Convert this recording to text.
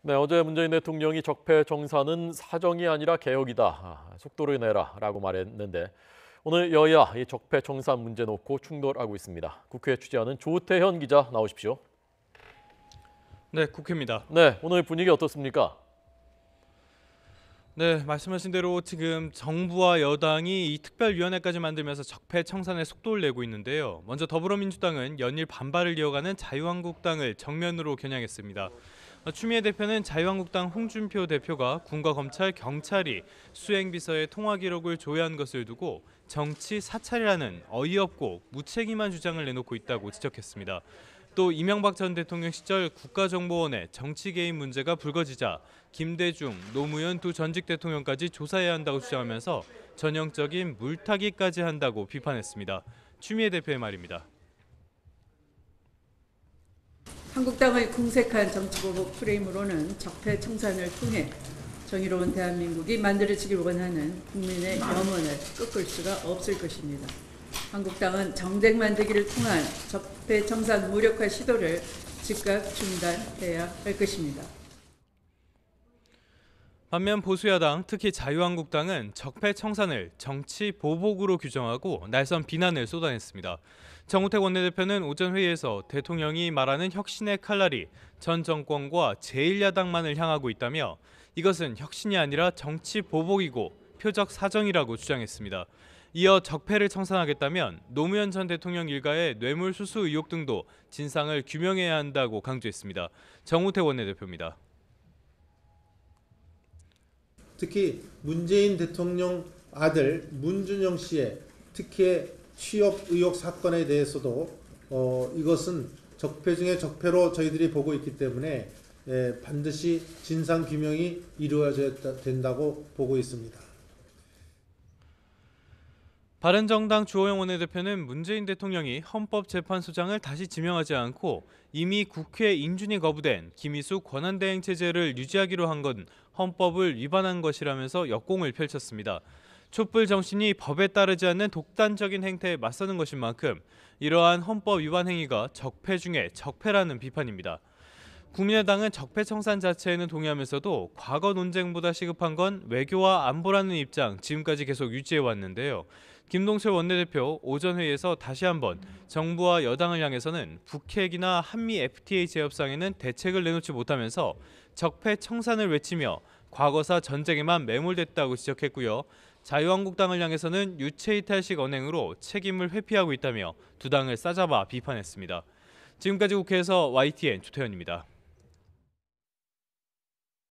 네, 어제 문재인 대통령이 적폐청산은 사정이 아니라 개혁이다. 속도를 내라라고 말했는데 오늘 여야 이 적폐청산 문제 놓고 충돌하고 있습니다. 국회 취재하는 조태현 기자 나오십시오. 네, 국회입니다. 네, 오늘 분위기 어떻습니까? 네, 말씀하신 대로 지금 정부와 여당이 이 특별위원회까지 만들면서 적폐청산에 속도를 내고 있는데요. 먼저 더불어민주당은 연일 반발을 이어가는 자유한국당을 정면으로 겨냥했습니다. 추미애 대표는 자유한국당 홍준표 대표가 군과 검찰, 경찰이 수행비서의 통화 기록을 조회한 것을 두고 정치 사찰이라는 어이없고 무책임한 주장을 내놓고 있다고 지적했습니다. 또 이명박 전 대통령 시절 국가정보원의 정치 개입 문제가 불거지자 김대중, 노무현 두 전직 대통령까지 조사해야 한다고 주장하면서 전형적인 물타기까지 한다고 비판했습니다. 추미애 대표의 말입니다. 한국당의 궁색한 정치보복 프레임으로는 적폐청산을 통해 정의로운 대한민국이 만들어지길 원하는 국민의 염원을 꺾을 수가 없을 것입니다. 한국당은 정쟁 만들기를 통한 적폐청산 무력화 시도를 즉각 중단해야 할 것입니다. 반면 보수야당, 특히 자유한국당은 적폐청산을 정치 보복으로 규정하고 날선 비난을 쏟아냈습니다. 정우택 원내대표는 오전 회의에서 대통령이 말하는 혁신의 칼날이 전 정권과 제1야당만을 향하고 있다며 이것은 혁신이 아니라 정치 보복이고 표적 사정이라고 주장했습니다. 이어 적폐를 청산하겠다면 노무현 전 대통령 일가의 뇌물수수 의혹 등도 진상을 규명해야 한다고 강조했습니다. 정우택 원내대표입니다. 특히 문재인 대통령 아들 문준영 씨의 특혜 취업 의혹 사건에 대해서도 이것은 적폐 중에 적폐로 저희들이 보고 있기 때문에 반드시 진상 규명이 이루어져야 된다고 보고 있습니다. 바른정당 주호영 원내대표는 문재인 대통령이 헌법재판소장을 다시 지명하지 않고 이미 국회 인준이 거부된 김희수 권한대행 체제를 유지하기로 한 건 헌법을 위반한 것이라면서 역공을 펼쳤습니다. 촛불 정신이 법에 따르지 않는 독단적인 행태에 맞서는 것인 만큼 이러한 헌법 위반 행위가 적폐 중에 적폐라는 비판입니다. 국민의당은 적폐청산 자체에는 동의하면서도 과거 논쟁보다 시급한 건 외교와 안보라는 입장 지금까지 계속 유지해 왔는데요. 김동철 원내대표 오전 회의에서 다시 한번 정부와 여당을 향해서는 북핵이나 한미 FTA 재협상에는 대책을 내놓지 못하면서 적폐청산을 외치며 과거사 전쟁에만 매몰됐다고 지적했고요. 자유한국당을 향해서는 유체이탈식 언행으로 책임을 회피하고 있다며 두 당을 싸잡아 비판했습니다. 지금까지 국회에서 YTN 조태현입니다.